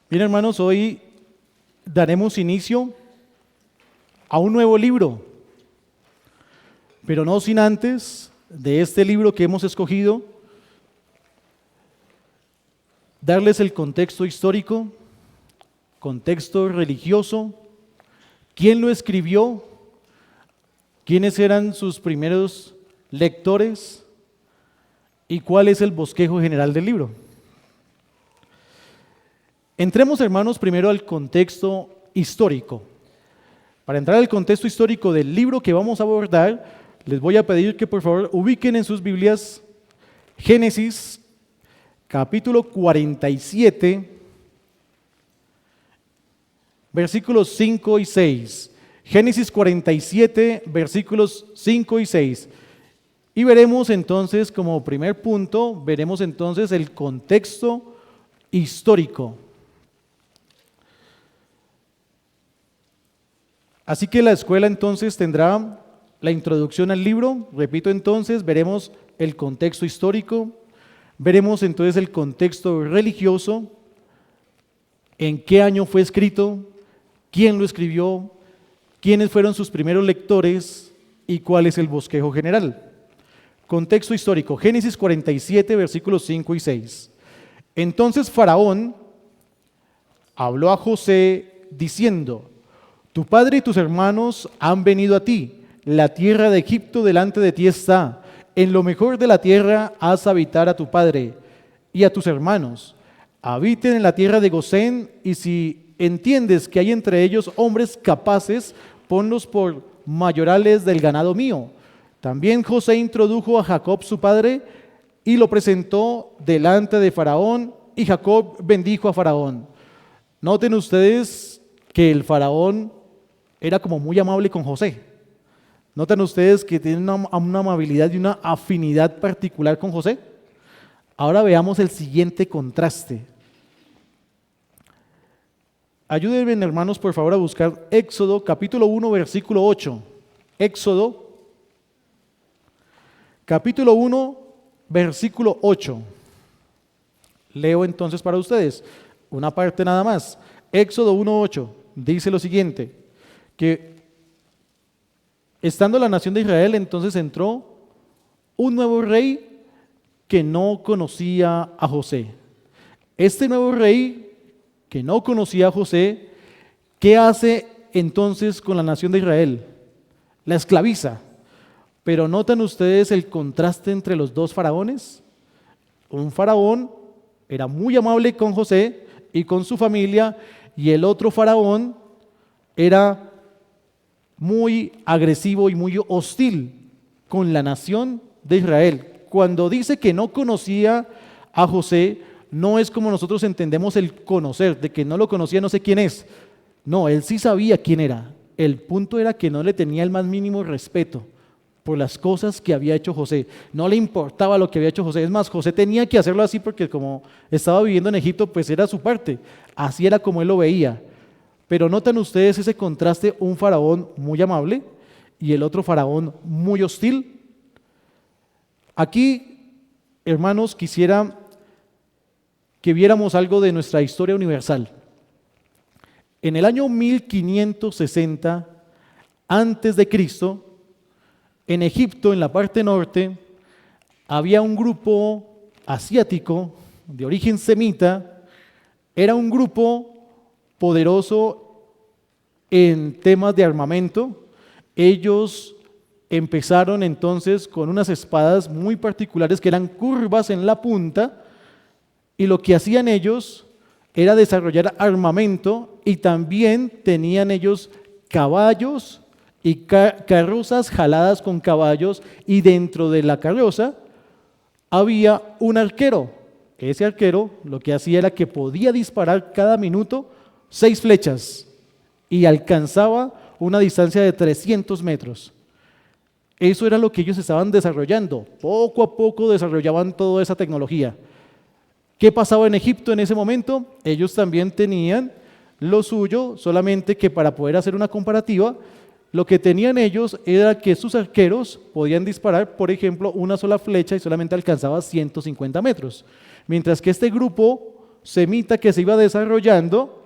Bien, hermanos, hoy daremos inicio a un nuevo libro, pero no sin antes de este libro que hemos escogido, darles el contexto histórico, contexto religioso, quién lo escribió, quiénes eran sus primeros lectores y cuál es el bosquejo general del libro. Entremos, hermanos, primero al contexto histórico. Para entrar al contexto histórico del libro que vamos a abordar, les voy a pedir que por favor ubiquen en sus Biblias Génesis capítulo 47, versículos 5 y 6. Génesis 47, versículos 5 y 6. Y veremos entonces, como primer punto, veremos entonces el contexto histórico. Así que la escuela entonces tendrá la introducción al libro, repito entonces, veremos el contexto histórico, veremos entonces el contexto religioso, en qué año fue escrito, quién lo escribió, quiénes fueron sus primeros lectores y cuál es el bosquejo general. Contexto histórico, Génesis 47, versículos 5 y 6. Entonces Faraón habló a José diciendo: tu padre y tus hermanos han venido a ti, la tierra de Egipto delante de ti está, en lo mejor de la tierra haz habitar a tu padre y a tus hermanos. Habiten en la tierra de Gosén, y si entiendes que hay entre ellos hombres capaces, ponlos por mayorales del ganado mío. También José introdujo a Jacob su padre y lo presentó delante de Faraón, y Jacob bendijo a Faraón. Noten ustedes que el Faraón era como muy amable con José. ¿Notan ustedes que tiene una amabilidad y una afinidad particular con José? Ahora veamos el siguiente contraste. Ayúdenme, hermanos, por favor, a buscar Éxodo, capítulo 1, versículo 8. Éxodo, capítulo 1, versículo 8. Leo entonces para ustedes una parte nada más. Éxodo 1, 8 dice lo siguiente: que estando la nación de Israel, entonces entró un nuevo rey que no conocía a José. Este nuevo rey que no conocía a José, ¿qué hace entonces con la nación de Israel? La esclaviza. Pero notan ustedes el contraste entre los dos faraones. Un faraón era muy amable con José y con su familia, y el otro faraón era muy agresivo y muy hostil con la nación de Israel. Cuando dice que no conocía a José, no es como nosotros entendemos el conocer, de que no lo conocía, no sé quién es. No, él sí sabía quién era. El punto era que no le tenía el más mínimo respeto por las cosas que había hecho José. No le importaba lo que había hecho José. Es más, José tenía que hacerlo así porque como estaba viviendo en Egipto, pues era su parte. Así era como él lo veía. Pero notan ustedes ese contraste, un faraón muy amable y el otro faraón muy hostil. Aquí, hermanos, quisiera que viéramos algo de nuestra historia universal. En el año 1560 antes de Cristo, en Egipto, en la parte norte, había un grupo asiático de origen semita. Era un grupo poderoso en temas de armamento. Ellos empezaron entonces con unas espadas muy particulares que eran curvas en la punta, y lo que hacían ellos era desarrollar armamento, y también tenían ellos caballos y carrozas jaladas con caballos, y dentro de la carroza había un arquero. Ese arquero lo que hacía era que podía disparar cada minuto 6 flechas y alcanzaba una distancia de 300 metros. Eso era lo que ellos estaban desarrollando. Poco a poco desarrollaban toda esa tecnología. ¿Qué pasaba en Egipto en ese momento? Ellos también tenían lo suyo, solamente que para poder hacer una comparativa, lo que tenían ellos era que sus arqueros podían disparar, por ejemplo, una sola flecha y solamente alcanzaba 150 metros. Mientras que este grupo semita que se iba desarrollando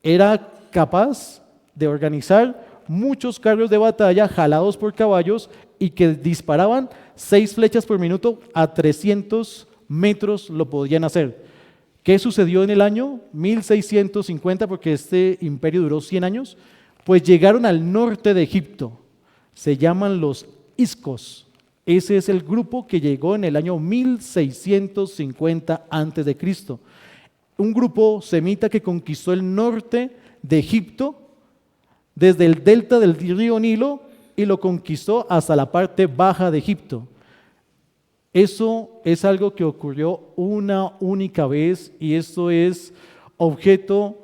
era capaz de organizar muchos carros de batalla jalados por caballos y que disparaban 6 flechas por minuto a 300 metros lo podían hacer. ¿Qué sucedió en el año 1650? Porque este imperio duró 100 años. Pues llegaron al norte de Egipto. Se llaman los Hicsos. Ese es el grupo que llegó en el año 1650 antes de Cristo. Un grupo semita que conquistó el norte de Egipto desde el delta del río Nilo y lo conquistó hasta la parte baja de Egipto. Eso es algo que ocurrió una única vez y esto es objeto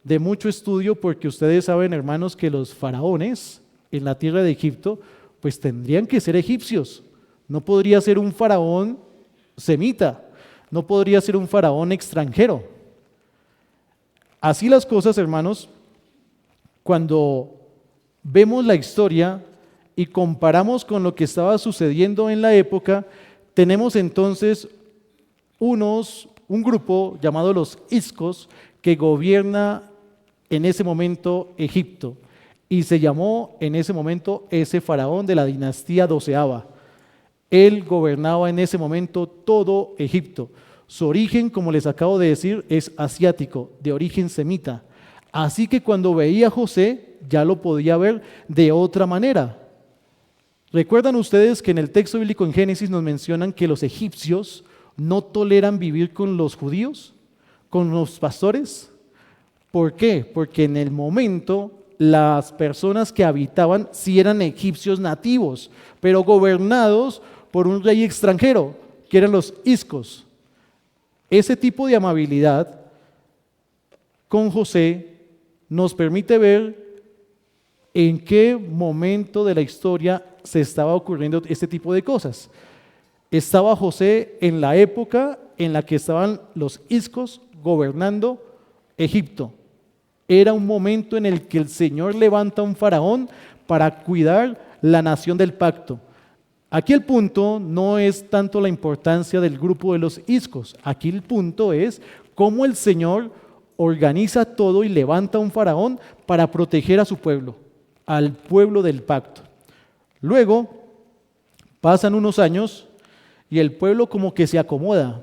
de mucho estudio porque ustedes saben, hermanos, que los faraones en la tierra de Egipto pues tendrían que ser egipcios. No podría ser un faraón semita, no podría ser un faraón extranjero. Así las cosas, hermanos, cuando vemos la historia y comparamos con lo que estaba sucediendo en la época, tenemos entonces un grupo llamado los Hicsos que gobierna en ese momento Egipto y se llamó en ese momento ese faraón de la dinastía doceava. Él gobernaba en ese momento todo Egipto. Su origen, como les acabo de decir, es asiático, de origen semita. Así que cuando veía a José, ya lo podía ver de otra manera. ¿Recuerdan ustedes que en el texto bíblico en Génesis nos mencionan que los egipcios no toleran vivir con los judíos, con los pastores? ¿Por qué? Porque en el momento las personas que habitaban sí eran egipcios nativos, pero gobernados por un rey extranjero, que eran los Hicsos. Ese tipo de amabilidad con José nos permite ver en qué momento de la historia se estaba ocurriendo este tipo de cosas. Estaba José en la época en la que estaban los Hicsos gobernando Egipto. Era un momento en el que el Señor levanta un faraón para cuidar la nación del pacto. Aquí el punto no es tanto la importancia del grupo de los Hicsos. Aquí el punto es cómo el Señor organiza todo y levanta un faraón para proteger a su pueblo, al pueblo del pacto. Luego pasan unos años y el pueblo como que se acomoda.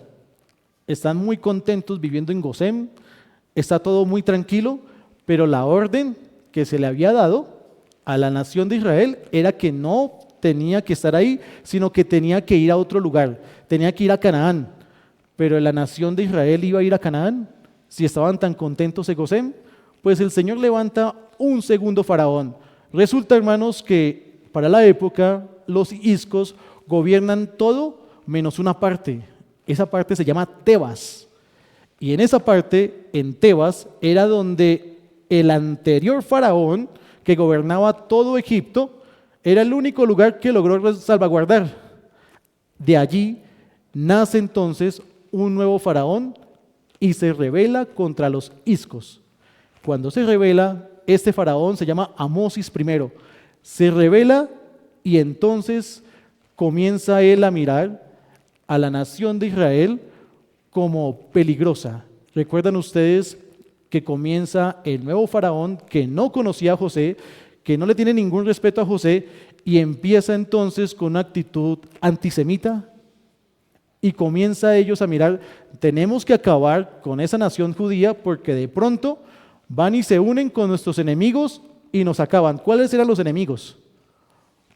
Están muy contentos viviendo en Gosén, está todo muy tranquilo, pero la orden que se le había dado a la nación de Israel era que no tenía que estar ahí, sino que tenía que ir a otro lugar, tenía que ir a Canaán. Pero la nación de Israel iba a ir a Canaán, si estaban tan contentos en Gosén, pues el Señor levanta un segundo faraón. Resulta, hermanos, que para la época los Hicsos gobiernan todo menos una parte. Esa parte se llama Tebas. Y en esa parte, en Tebas, era donde el anterior faraón que gobernaba todo Egipto era el único lugar que logró salvaguardar. De allí nace entonces un nuevo faraón y se rebela contra los Hicsos. Cuando se rebela, este faraón se llama Amosis I. Se rebela y entonces comienza él a mirar a la nación de Israel como peligrosa. ¿Recuerdan ustedes que comienza el nuevo faraón que no conocía a José, que no le tiene ningún respeto a José y empieza entonces con una actitud antisemita? Y comienza ellos a mirar, tenemos que acabar con esa nación judía porque de pronto van y se unen con nuestros enemigos y nos acaban. ¿Cuáles eran los enemigos?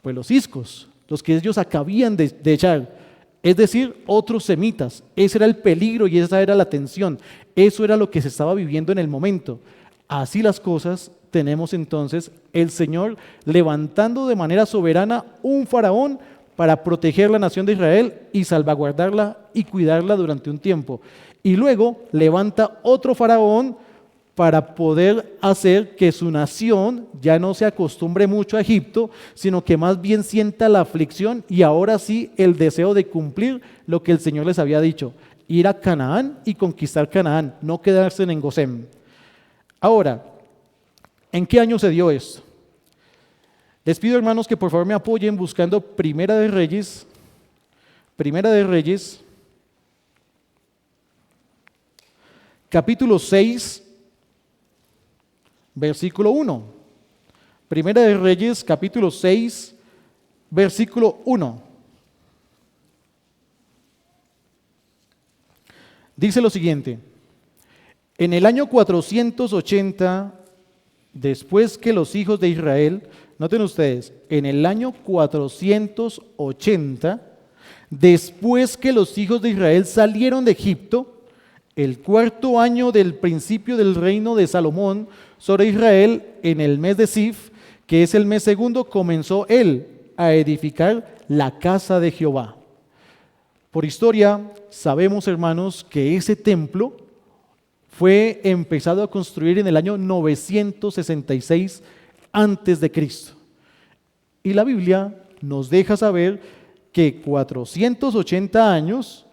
Pues los Hicsos, los que ellos acabían de echar. Es decir, otros semitas. Ese era el peligro y esa era la tensión. Eso era lo que se estaba viviendo en el momento. Así las cosas, tenemos entonces el Señor levantando de manera soberana un faraón para proteger la nación de Israel y salvaguardarla y cuidarla durante un tiempo. Y luego levanta otro faraón para poder hacer que su nación ya no se acostumbre mucho a Egipto, sino que más bien sienta la aflicción y ahora sí el deseo de cumplir lo que el Señor les había dicho, ir a Canaán y conquistar Canaán, no quedarse en Gosén. Ahora, ¿en qué año se dio esto? Les pido, hermanos, que por favor me apoyen buscando Primera de Reyes, capítulo 6, versículo 1. Primera de Reyes, capítulo 6, versículo 1. Dice lo siguiente: en el año 480, después que los hijos de Israel, noten ustedes, en el año 480, después que los hijos de Israel salieron de Egipto, el cuarto año del principio del reino de Salomón sobre Israel, en el mes de Sif, que es el mes segundo, comenzó él a edificar la casa de Jehová. Por historia, sabemos, hermanos, que ese templo fue empezado a construir en el año 966 antes de Cristo. Y la Biblia nos deja saber que 480 años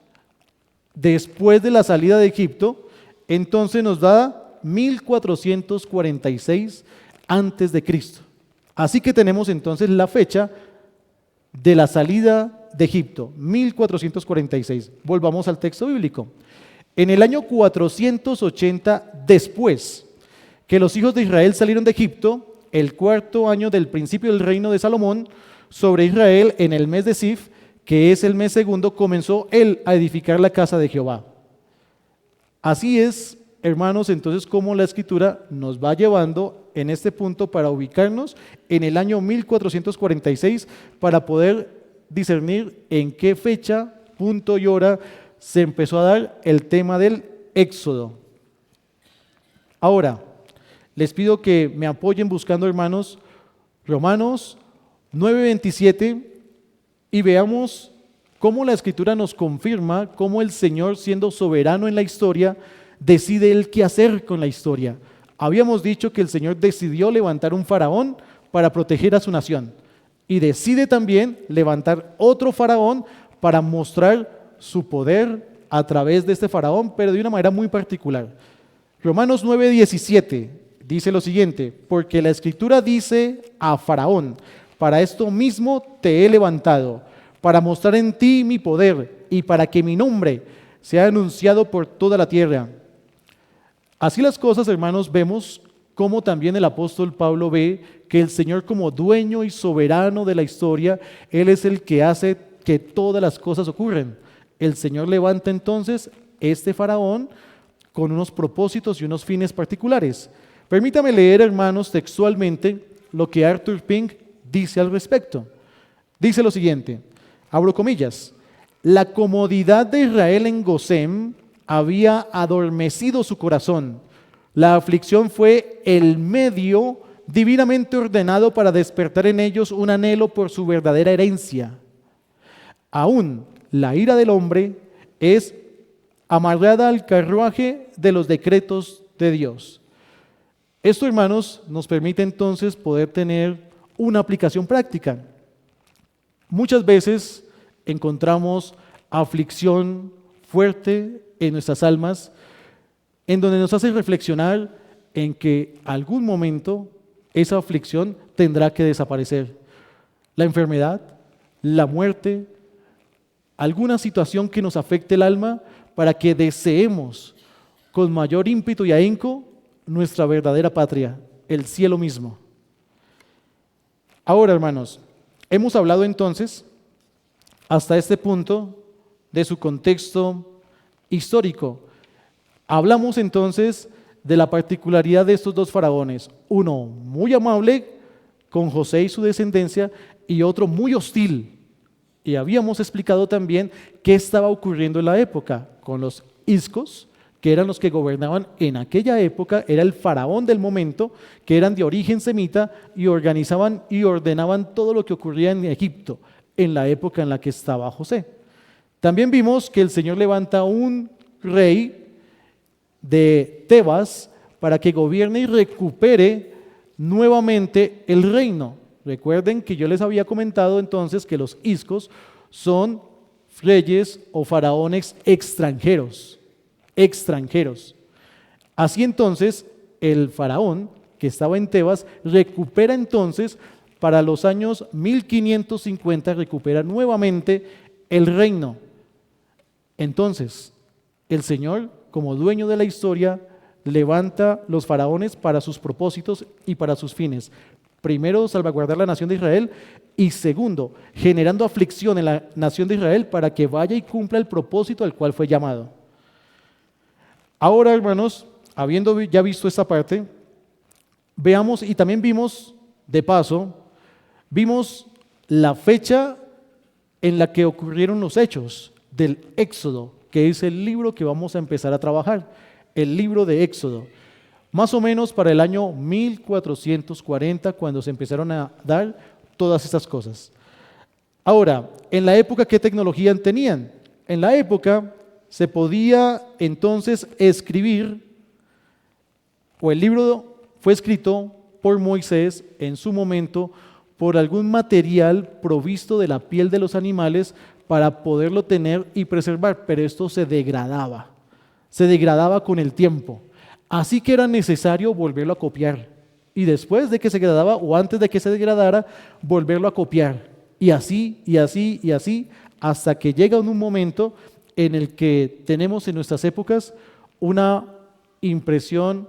después de la salida de Egipto, entonces nos da 1446 antes de Cristo. Así que tenemos entonces la fecha de la salida de Egipto, 1446. Volvamos al texto bíblico. En el año 480 después que los hijos de Israel salieron de Egipto, el cuarto año del principio del reino de Salomón sobre Israel, en el mes de Sif, que es el mes segundo, comenzó él a edificar la casa de Jehová. Así es, hermanos, entonces como la Escritura nos va llevando en este punto para ubicarnos en el año 1446 para poder discernir en qué fecha, punto y hora se empezó a dar el tema del Éxodo. Ahora, les pido que me apoyen buscando, hermanos, Romanos 9:27 y veamos cómo la Escritura nos confirma cómo el Señor, siendo soberano en la historia, decide el qué hacer con la historia. Habíamos dicho que el Señor decidió levantar un faraón para proteger a su nación y decide también levantar otro faraón para mostrar su poder a través de este faraón, pero de una manera muy particular. Romanos 9:17 dice lo siguiente: porque la Escritura dice a Faraón, para esto mismo te he levantado, para mostrar en ti mi poder y para que mi nombre sea anunciado por toda la tierra. Así las cosas, hermanos, vemos cómo también el apóstol Pablo ve que el Señor, como dueño y soberano de la historia, Él es el que hace que todas las cosas ocurran. El Señor levanta entonces este faraón con unos propósitos y unos fines particulares. Permítame leer, hermanos, textualmente lo que Arthur Pink dice al respecto. Dice lo siguiente, abro comillas: la comodidad de Israel en Gosén había adormecido su corazón. La aflicción fue el medio divinamente ordenado para despertar en ellos un anhelo por su verdadera herencia. Aún la ira del hombre es amarrada al carruaje de los decretos de Dios. Esto, hermanos, nos permite entonces poder tener una aplicación práctica. Muchas veces encontramos aflicción fuerte en nuestras almas, en donde nos hace reflexionar en que algún momento esa aflicción tendrá que desaparecer. La enfermedad, la muerte, alguna situación que nos afecte el alma para que deseemos con mayor ímpetu y ahínco nuestra verdadera patria, el cielo mismo. Ahora, hermanos, hemos hablado entonces hasta este punto de su contexto histórico. Hablamos entonces de la particularidad de estos dos faraones, uno muy amable con José y su descendencia y otro muy hostil. Y habíamos explicado también qué estaba ocurriendo en la época con los iscos, que eran los que gobernaban en aquella época, era el faraón del momento, que eran de origen semita y organizaban y ordenaban todo lo que ocurría en Egipto en la época en la que estaba José. También vimos que el Señor levanta un rey de Tebas para que gobierne y recupere nuevamente el reino. Recuerden que yo les había comentado entonces que los iscos son reyes o faraones extranjeros. Así entonces, el faraón que estaba en Tebas recupera entonces, para los años 1550, recupera nuevamente el reino. Entonces, el Señor como dueño de la historia, levanta los faraones para sus propósitos y para sus fines. Primero, salvaguardar la nación de Israel y segundo, generando aflicción en la nación de Israel para que vaya y cumpla el propósito al cual fue llamado. Ahora, hermanos, habiendo ya visto esta parte, veamos y también vimos, de paso, vimos la fecha en la que ocurrieron los hechos del Éxodo, que es el libro que vamos a empezar a trabajar, el libro de Éxodo. Más o menos para el año 1440, cuando se empezaron a dar todas estas cosas. Ahora, en la época, ¿qué tecnología tenían? En la época se podía entonces escribir, o el libro fue escrito por Moisés en su momento, por algún material provisto de la piel de los animales para poderlo tener y preservar, pero esto se degradaba con el tiempo. Así que era necesario volverlo a copiar. Y después de que se degradaba o antes de que se degradara, volverlo a copiar. Y así, y así, y así, hasta que llega un momento en el que tenemos en nuestras épocas una impresión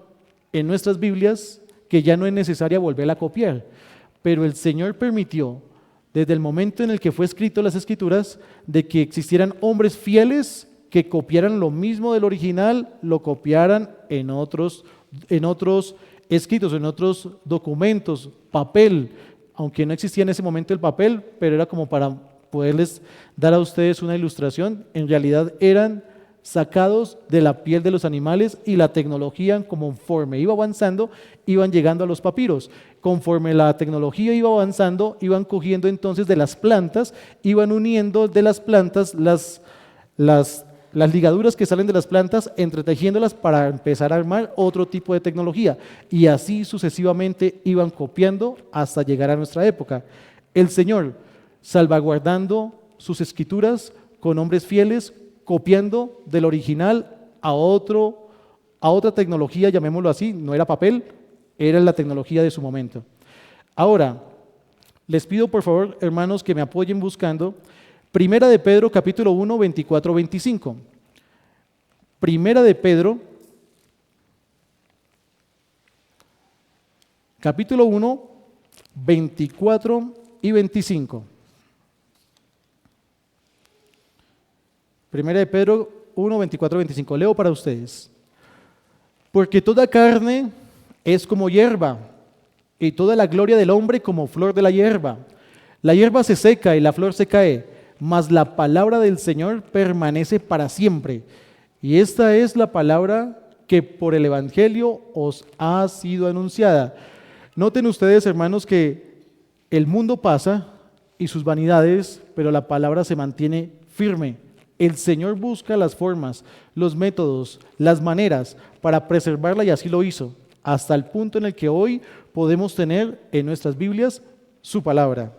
en nuestras Biblias que ya no es necesaria volverla a copiar. Pero el Señor permitió, desde el momento en el que fue escrito las Escrituras, de que existieran hombres fieles que copiaran lo mismo del original, lo copiaran en otros escritos, en otros documentos, papel, aunque no existía en ese momento el papel, pero era como para poderles dar a ustedes una ilustración. En realidad eran sacados de la piel de los animales y la tecnología, conforme iba avanzando, iban llegando a los papiros. Conforme la tecnología iba avanzando, iban cogiendo entonces de las plantas, iban uniendo de las plantas las ligaduras que salen de las plantas, entretejiéndolas para empezar a armar otro tipo de tecnología. Y así sucesivamente iban copiando hasta llegar a nuestra época. El Señor, salvaguardando sus escrituras con hombres fieles, copiando del original a otra tecnología, llamémoslo así, no era papel, era la tecnología de su momento. Ahora, les pido por favor, hermanos, que me apoyen buscando Primera de Pedro, capítulo 1, 24-25. Primera de Pedro, capítulo 1, 24 y 25. Primera de Pedro 1, 24, 25. Leo para ustedes. Porque toda carne es como hierba, y toda la gloria del hombre como flor de la hierba. La hierba se seca y la flor se cae, mas la palabra del Señor permanece para siempre. Y esta es la palabra que por el Evangelio os ha sido anunciada. Noten ustedes, hermanos, que el mundo pasa y sus vanidades, pero la palabra se mantiene firme. El Señor busca las formas, los métodos, las maneras para preservarla y así lo hizo, hasta el punto en el que hoy podemos tener en nuestras Biblias su palabra.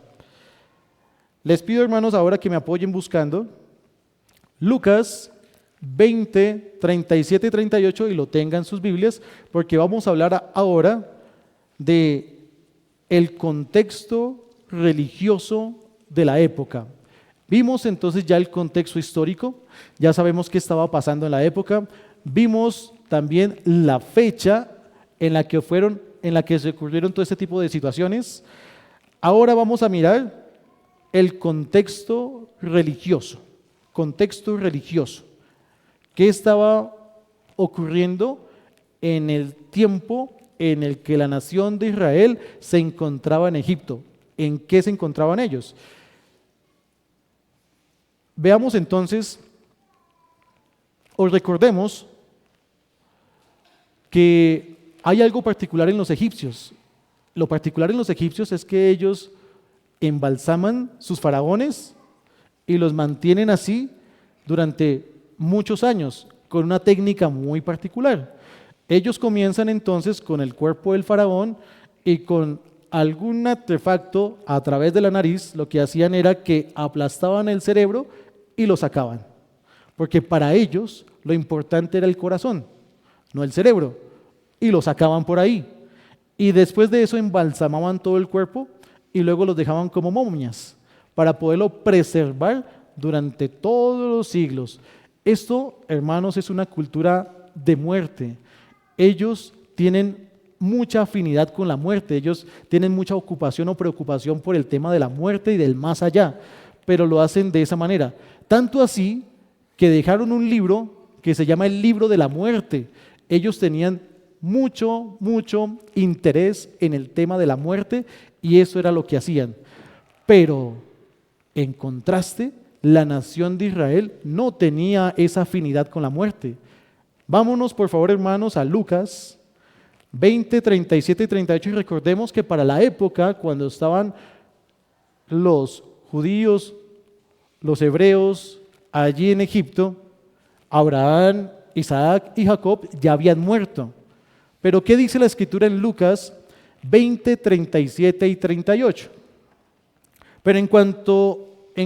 Les pido, hermanos, ahora que me apoyen buscando Lucas 20, 37 y 38 y lo tengan sus Biblias, porque vamos a hablar ahora de el contexto religioso de la época. Vimos entonces ya el contexto histórico, ya sabemos qué estaba pasando en la época, vimos también la fecha en la que se ocurrieron todo este tipo de situaciones. Ahora vamos a mirar el contexto religioso. ¿Qué estaba ocurriendo en el tiempo en el que la nación de Israel se encontraba en Egipto? ¿En qué se encontraban ellos? Veamos entonces, o recordemos que hay algo particular en los egipcios. Lo particular en los egipcios es que ellos embalsaman sus faraones y los mantienen así durante muchos años, con una técnica muy particular. Ellos comienzan entonces con el cuerpo del faraón y con algún artefacto a través de la nariz, lo que hacían era que aplastaban el cerebro y lo sacaban, porque para ellos lo importante era el corazón, no el cerebro, y lo sacaban por ahí. Y después de eso embalsamaban todo el cuerpo y luego los dejaban como momias para poderlo preservar durante todos los siglos. Esto, hermanos, es una cultura de muerte. Ellos tienen mucha afinidad con la muerte, ellos tienen mucha ocupación o preocupación por el tema de la muerte y del más allá, pero lo hacen de esa manera. Tanto así que dejaron un libro que se llama el libro de la muerte. Ellos tenían mucho interés en el tema de la muerte y eso era lo que hacían. Pero en contraste, la nación de Israel no tenía esa afinidad con la muerte. Vámonos por favor, hermanos, a Lucas 20, 37 y 38 y recordemos que para la época, cuando estaban los judíos, los hebreos allí en Egipto, Abraham, Isaac y Jacob ya habían muerto. Pero ¿qué dice la escritura en Lucas 20, 37 y 38? Pero en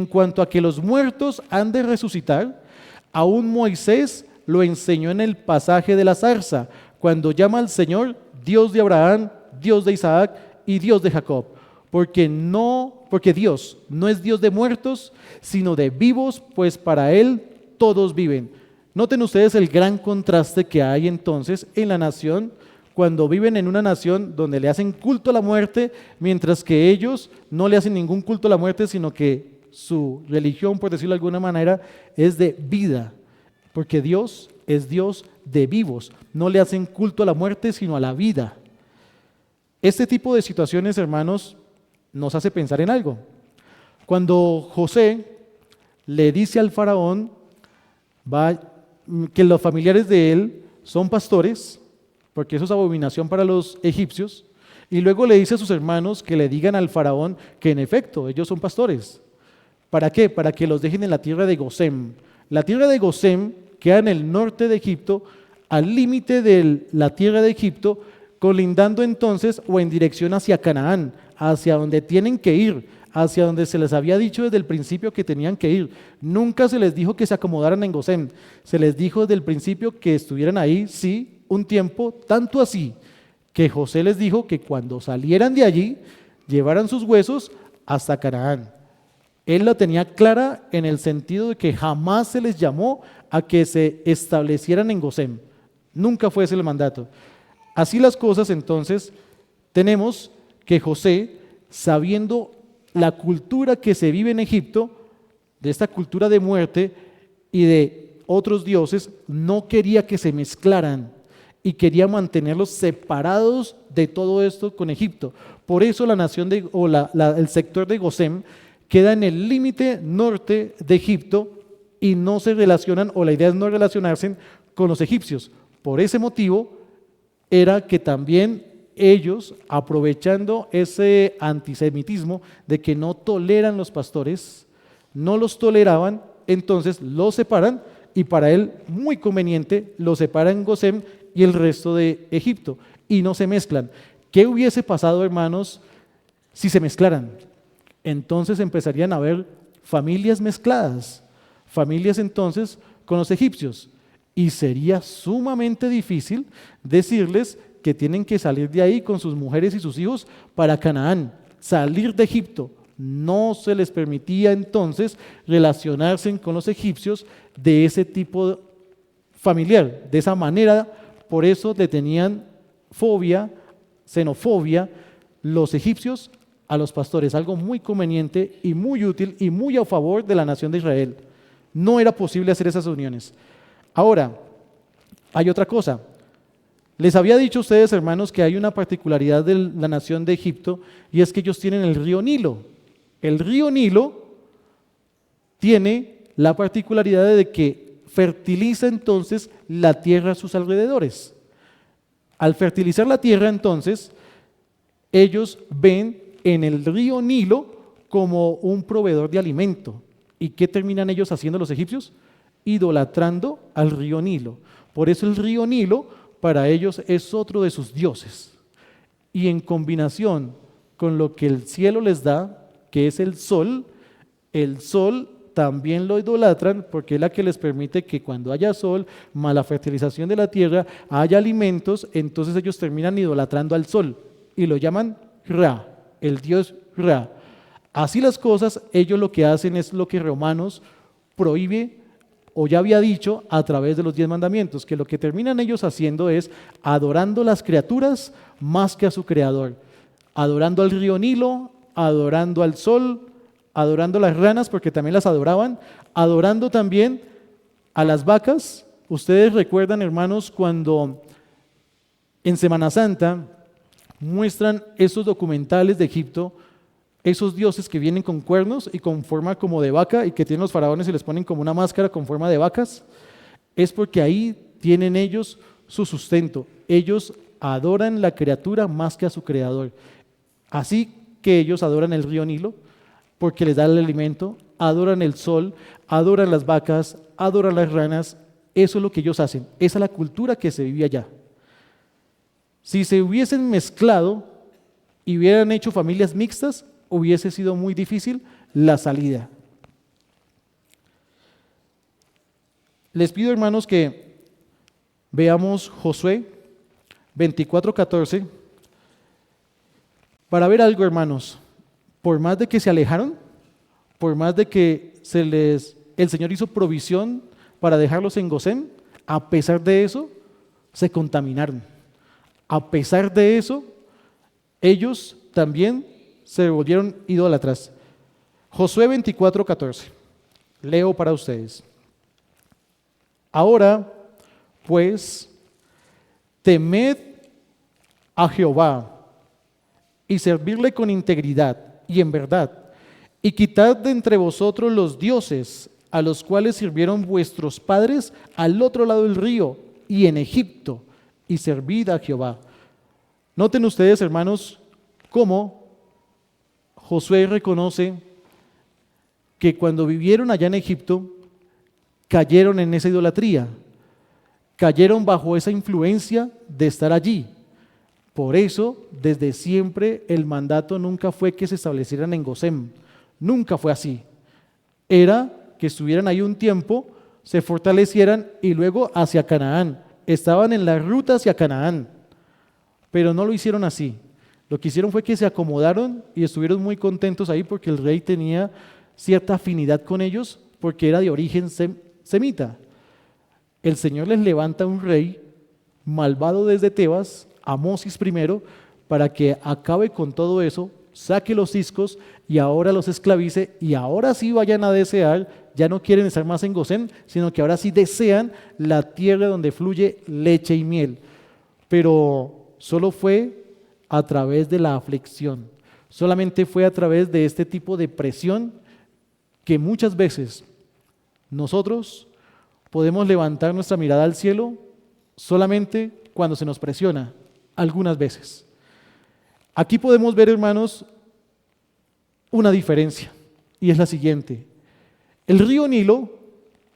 cuanto a que los muertos han de resucitar, aún Moisés lo enseñó en el pasaje de la zarza, cuando llama al Señor Dios de Abraham, Dios de Isaac y Dios de Jacob. Porque Dios no es Dios de muertos, sino de vivos, pues para Él todos viven. Noten ustedes el gran contraste que hay entonces en la nación, cuando viven en una nación donde le hacen culto a la muerte, mientras que ellos no le hacen ningún culto a la muerte, sino que su religión, por decirlo de alguna manera, es de vida. Porque Dios es Dios de vivos, no le hacen culto a la muerte, sino a la vida. Este tipo de situaciones, hermanos, nos hace pensar en algo. Cuando José le dice al faraón que los familiares de él son pastores, porque eso es abominación para los egipcios, y luego le dice a sus hermanos que le digan al faraón que en efecto ellos son pastores. ¿Para qué? Para que los dejen en la tierra de Gosén. La tierra de Gosén queda en el norte de Egipto, al límite de la tierra de Egipto, colindando entonces o en dirección hacia Canaán, hacia donde tienen que ir, hacia donde se les había dicho desde el principio que tenían que ir. Nunca se les dijo que se acomodaran en Gosén, se les dijo desde el principio que estuvieran ahí, sí, un tiempo, tanto así que José les dijo que cuando salieran de allí, llevaran sus huesos hasta Canaán. Él la tenía clara en el sentido de que jamás se les llamó a que se establecieran en Gosén. Nunca fue ese el mandato. Así las cosas, entonces, tenemos que José, sabiendo la cultura que se vive en Egipto, de esta cultura de muerte y de otros dioses, no quería que se mezclaran y quería mantenerlos separados de todo esto con Egipto. Por eso la nación el sector de Gosén queda en el límite norte de Egipto y no se relacionan, o la idea es no relacionarse con los egipcios. Por ese motivo era que también ellos, aprovechando ese antisemitismo de que no toleran los pastores, no los toleraban, entonces los separan y para él, muy conveniente, los separan Gosén y el resto de Egipto y no se mezclan. ¿Qué hubiese pasado, hermanos, si se mezclaran? Entonces empezarían a haber familias mezcladas, familias entonces con los egipcios, y sería sumamente difícil decirles que tienen que salir de ahí con sus mujeres y sus hijos para Canaán, salir de Egipto. No se les permitía entonces relacionarse con los egipcios de ese tipo familiar, de esa manera. Por eso le tenían fobia, xenofobia, los egipcios a los pastores, algo muy conveniente y muy útil y muy a favor de la nación de Israel. No era posible hacer esas uniones. Ahora, hay otra cosa. Les había dicho a ustedes, hermanos, que hay una particularidad de la nación de Egipto y es que ellos tienen el río Nilo. El río Nilo tiene la particularidad de que fertiliza entonces la tierra a sus alrededores. Al fertilizar la tierra, entonces, ellos ven en el río Nilo como un proveedor de alimento. ¿Y qué terminan ellos haciendo los egipcios? Idolatrando al río Nilo. Por eso el río Nilo para ellos es otro de sus dioses. Y en combinación con lo que el cielo les da, que es el sol también lo idolatran porque es la que les permite que cuando haya sol, más la fertilización de la tierra, haya alimentos, entonces ellos terminan idolatrando al sol y lo llaman Ra, el dios Ra. Así las cosas, ellos lo que hacen es lo que Romanos prohíbe o ya había dicho a través de los 10 mandamientos, que lo que terminan ellos haciendo es adorando las criaturas más que a su creador, adorando al río Nilo, adorando al sol, adorando a las ranas, porque también las adoraban, adorando también a las vacas. Ustedes recuerdan, hermanos, cuando en Semana Santa muestran esos documentales de Egipto, esos dioses que vienen con cuernos y con forma como de vaca y que tienen los faraones y les ponen como una máscara con forma de vacas, es porque ahí tienen ellos su sustento. Ellos adoran la criatura más que a su creador. Así que ellos adoran el río Nilo porque les da el alimento, adoran el sol, adoran las vacas, adoran las ranas. Eso es lo que ellos hacen. Esa es la cultura que se vivía allá. Si se hubiesen mezclado y hubieran hecho familias mixtas, hubiese sido muy difícil la salida. Les pido, hermanos, que veamos Josué 24:14 para ver algo, hermanos. Por más de que se alejaron, por más de que el Señor hizo provisión para dejarlos en Gosén, a pesar de eso, se contaminaron. A pesar de eso, ellos también se volvieron idólatras. Josué 24:14. Leo para ustedes. Ahora, pues, temed a Jehová y servirle con integridad y en verdad, y quitad de entre vosotros los dioses a los cuales sirvieron vuestros padres al otro lado del río y en Egipto, y servid a Jehová. Noten ustedes, hermanos, cómo Josué reconoce que cuando vivieron allá en Egipto, cayeron en esa idolatría, cayeron bajo esa influencia de estar allí. Por eso, desde siempre, el mandato nunca fue que se establecieran en Gosén, nunca fue así. Era que estuvieran ahí un tiempo, se fortalecieran y luego hacia Canaán. Estaban en la ruta hacia Canaán, pero no lo hicieron así. Lo que hicieron fue que se acomodaron y estuvieron muy contentos ahí porque el rey tenía cierta afinidad con ellos porque era de origen semita. El Señor les levanta un rey malvado desde Tebas, Amosis primero, para que acabe con todo eso, saque los ciscos y ahora los esclavice y ahora sí vayan a desear, ya no quieren estar más en Gosén, sino que ahora sí desean la tierra donde fluye leche y miel. Pero solo fue a través de la aflicción, solamente fue a través de este tipo de presión que muchas veces nosotros podemos levantar nuestra mirada al cielo solamente cuando se nos presiona, algunas veces. Aquí podemos ver, hermanos, una diferencia, y es la siguiente. El río Nilo,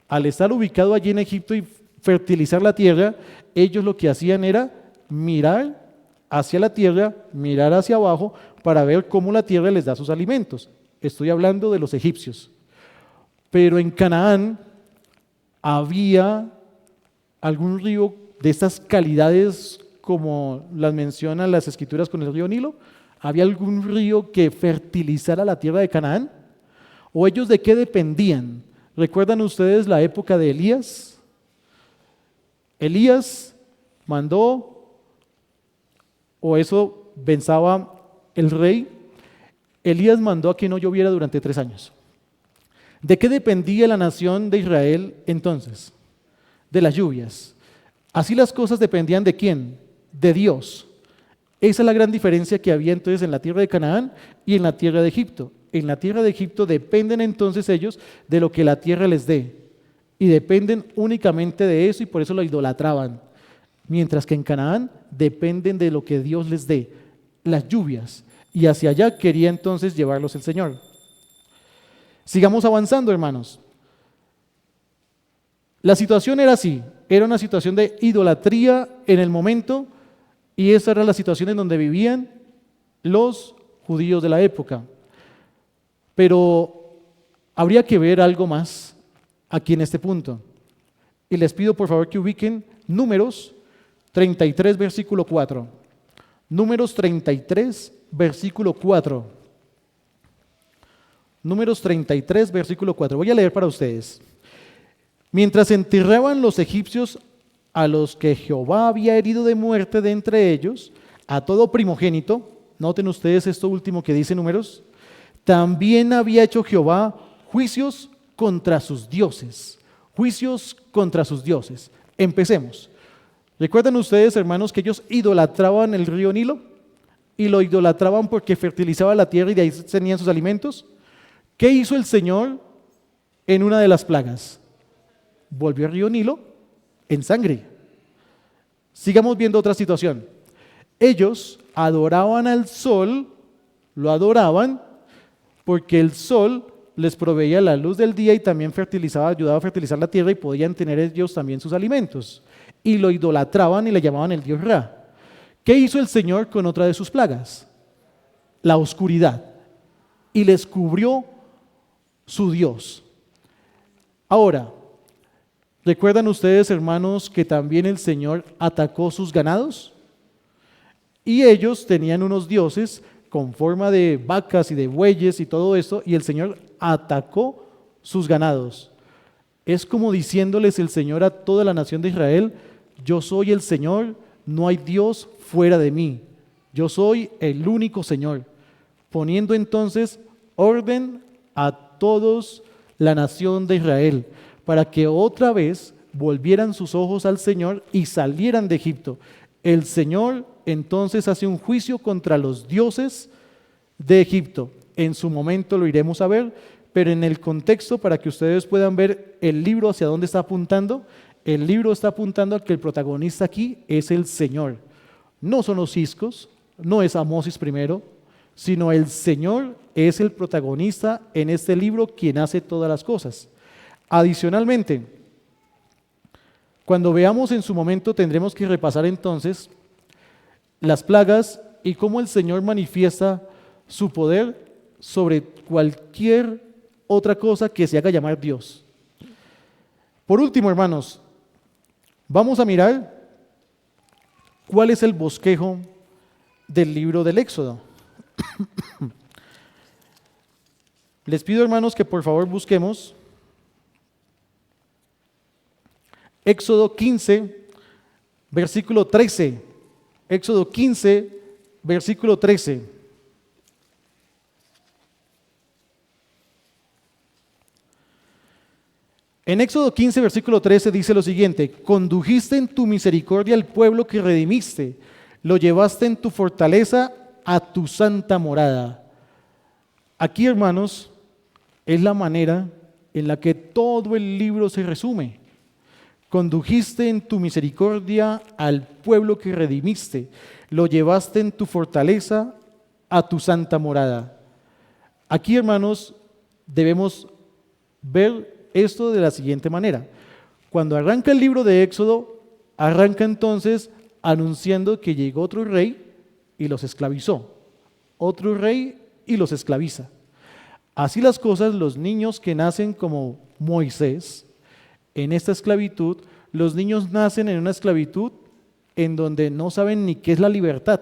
al estar ubicado allí en Egipto y fertilizar la tierra, ellos lo que hacían era mirar hacia la tierra, mirar hacia abajo para ver cómo la tierra les da sus alimentos. Estoy hablando de los egipcios. Pero en Canaán había algún río de estas calidades como las mencionan las escrituras con el río Nilo. ¿Había algún río que fertilizara la tierra de Canaán? ¿O ellos de qué dependían? ¿Recuerdan ustedes la época de Elías? Elías mandó, o eso pensaba el rey, Elías mandó a que no lloviera durante 3 años. ¿De qué dependía la nación de Israel entonces? De las lluvias. Así las cosas dependían ¿de quién? De Dios. Esa es la gran diferencia que había entonces en la tierra de Canaán y en la tierra de Egipto. En la tierra de Egipto dependen entonces ellos de lo que la tierra les dé. Y dependen únicamente de eso y por eso lo idolatraban. Mientras que en Canaán dependen de lo que Dios les dé, las lluvias. Y hacia allá quería entonces llevarlos el Señor. Sigamos avanzando, hermanos. La situación era así, era una situación de idolatría en el momento y esa era la situación en donde vivían los judíos de la época. Pero habría que ver algo más aquí en este punto. Y les pido por favor que ubiquen Números 33, versículo 4. Números 33, versículo 4. Números 33, versículo 4. Voy a leer para ustedes. Mientras enterraban los egipcios a los que Jehová había herido de muerte de entre ellos, a todo primogénito, noten ustedes esto último que dice Números, también había hecho Jehová juicios contra sus dioses. Juicios contra sus dioses. Empecemos. ¿Recuerdan ustedes, hermanos, que ellos idolatraban el río Nilo? Y lo idolatraban porque fertilizaba la tierra y de ahí tenían sus alimentos. ¿Qué hizo el Señor en una de las plagas? Volvió el río Nilo en sangre. Sigamos viendo otra situación. Ellos adoraban al sol, lo adoraban porque el sol les proveía la luz del día y también fertilizaba, ayudaba a fertilizar la tierra y podían tener ellos también sus alimentos. Y lo idolatraban y le llamaban el dios Ra. ¿Qué hizo el Señor con otra de sus plagas? La oscuridad. Y les cubrió su Dios. Ahora, ¿recuerdan ustedes, hermanos, que también el Señor atacó sus ganados? Y ellos tenían unos dioses con forma de vacas y de bueyes y todo esto, y el Señor atacó sus ganados. Es como diciéndoles el Señor a toda la nación de Israel: yo soy el Señor, no hay Dios fuera de mí. Yo soy el único Señor. Poniendo entonces orden a todos la nación de Israel, para que otra vez volvieran sus ojos al Señor y salieran de Egipto. El Señor entonces hace un juicio contra los dioses de Egipto. En su momento lo iremos a ver, pero en el contexto, para que ustedes puedan ver el libro hacia dónde está apuntando, el libro está apuntando a que el protagonista aquí es el Señor. No son los ciscos, no es Amosis primero, sino el Señor es el protagonista en este libro, quien hace todas las cosas. Adicionalmente, cuando veamos en su momento, tendremos que repasar entonces las plagas y cómo el Señor manifiesta su poder sobre cualquier otra cosa que se haga llamar Dios. Por último, hermanos, vamos a mirar cuál es el bosquejo del libro del Éxodo. Les pido, hermanos, que por favor busquemos Éxodo 15, versículo 13. Éxodo 15, versículo 13. En Éxodo 15, versículo 13 dice lo siguiente: condujiste en tu misericordia al pueblo que redimiste, lo llevaste en tu fortaleza a tu santa morada. Aquí, hermanos, es la manera en la que todo el libro se resume. Condujiste en tu misericordia al pueblo que redimiste, lo llevaste en tu fortaleza a tu santa morada. Aquí, hermanos, debemos ver esto de la siguiente manera. Cuando arranca el libro de Éxodo, arranca entonces anunciando que llegó otro rey y los esclavizó. Otro rey y los esclaviza. Así las cosas, los niños que nacen como Moisés, en esta esclavitud, los niños nacen en una esclavitud en donde no saben ni qué es la libertad,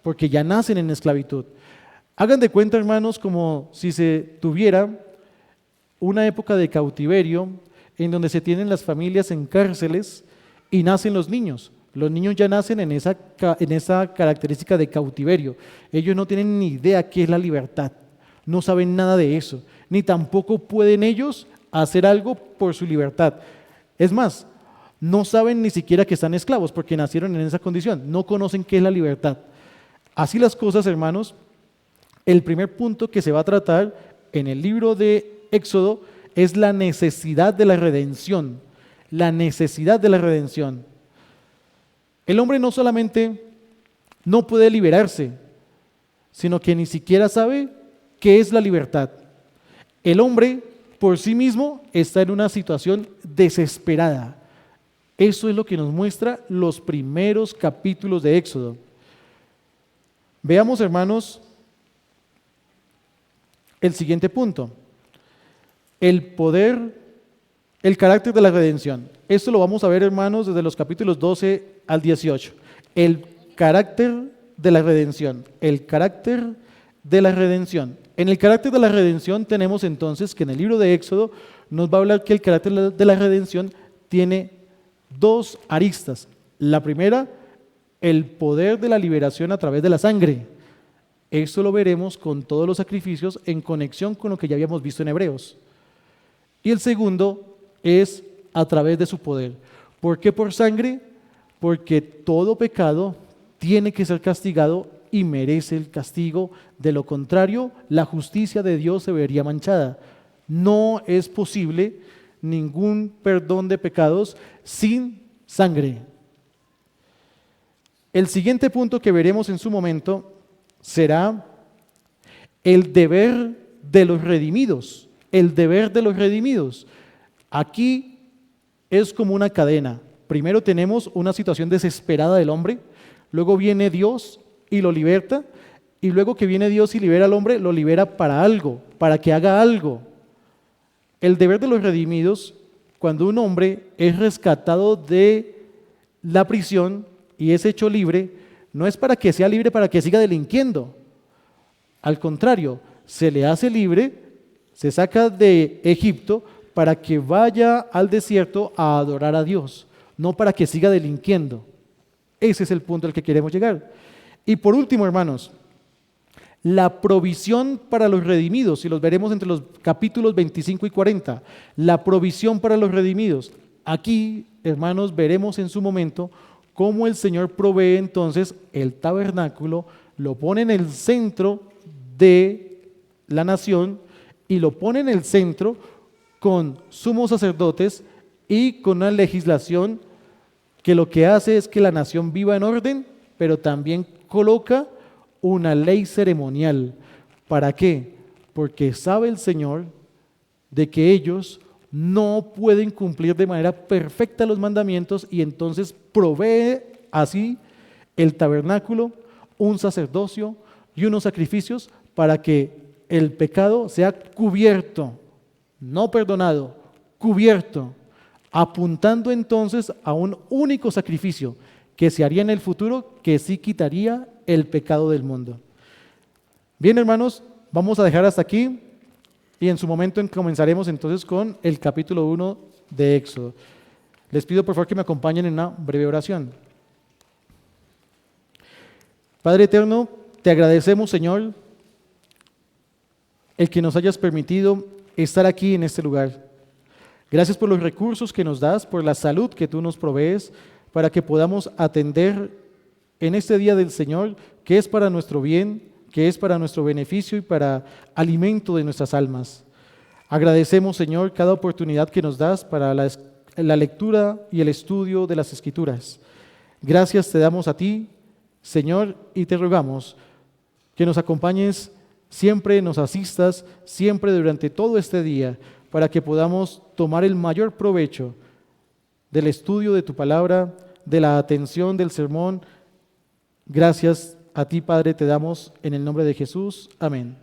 porque ya nacen en esclavitud. Hagan de cuenta, hermanos, como si se tuviera una época de cautiverio en donde se tienen las familias en cárceles y nacen los niños. Los niños ya nacen en esa característica de cautiverio. Ellos no tienen ni idea qué es la libertad, no saben nada de eso, ni tampoco pueden ellos hacer algo por su libertad. Es más, no saben ni siquiera que están esclavos porque nacieron en esa condición, no conocen qué es la libertad. Así las cosas, hermanos, el primer punto que se va a tratar en el libro de Éxodo es la necesidad de la redención. La necesidad de la redención. El hombre no solamente no puede liberarse, sino que ni siquiera sabe qué es la libertad. El hombre por sí mismo está en una situación desesperada. Eso es lo que nos muestra los primeros capítulos de Éxodo. Veamos, hermanos, el siguiente punto. El poder, el carácter de la redención. Esto lo vamos a ver, hermanos, desde los capítulos 12 al 18. El carácter de la redención. El carácter de la redención. En el carácter de la redención tenemos entonces que en el libro de Éxodo nos va a hablar que el carácter de la redención tiene dos aristas. La primera, el poder de la liberación a través de la sangre. Esto lo veremos con todos los sacrificios en conexión con lo que ya habíamos visto en Hebreos. Y el segundo es a través de su poder. ¿Por qué por sangre? Porque todo pecado tiene que ser castigado y merece el castigo. De lo contrario, la justicia de Dios se vería manchada. No es posible ningún perdón de pecados sin sangre. El siguiente punto que veremos en su momento será el deber de los redimidos. El deber de los redimidos. Aquí es como una cadena. Primero tenemos una situación desesperada del hombre, luego viene Dios y lo liberta, y luego que viene Dios y libera al hombre, lo libera para algo, para que haga algo. El deber de los redimidos, cuando un hombre es rescatado de la prisión y es hecho libre, no es para que sea libre para que siga delinquiendo. Al contrario, se le hace libre, se saca de Egipto para que vaya al desierto a adorar a Dios, no para que siga delinquiendo. Ese es el punto al que queremos llegar. Y por último, hermanos, la provisión para los redimidos, y los veremos entre los capítulos 25 y 40, la provisión para los redimidos. Aquí, hermanos, veremos en su momento cómo el Señor provee entonces el tabernáculo, lo pone en el centro de la nación y lo pone en el centro con sumos sacerdotes y con una legislación que lo que hace es que la nación viva en orden, pero también coloca una ley ceremonial. ¿Para qué? Porque sabe el Señor de que ellos no pueden cumplir de manera perfecta los mandamientos y entonces provee así el tabernáculo, un sacerdocio y unos sacrificios para que el pecado sea cubierto, no perdonado, cubierto, apuntando entonces a un único sacrificio que se haría en el futuro, que sí quitaría el pecado del mundo. Bien, hermanos, vamos a dejar hasta aquí y en su momento comenzaremos entonces con el capítulo 1 de Éxodo. Les pido por favor que me acompañen en una breve oración. Padre eterno, te agradecemos, Señor, el que nos hayas permitido estar aquí en este lugar. Gracias por los recursos que nos das, por la salud que tú nos provees, para que podamos atender en este día del Señor, que es para nuestro bien, que es para nuestro beneficio y para alimento de nuestras almas. Agradecemos, Señor, cada oportunidad que nos das para la lectura y el estudio de las Escrituras. Gracias te damos a ti, Señor, y te rogamos que nos acompañes siempre, nos asistas siempre durante todo este día, para que podamos tomar el mayor provecho del estudio de tu palabra, de la atención del sermón. Gracias a ti, Padre, te damos en el nombre de Jesús. Amén.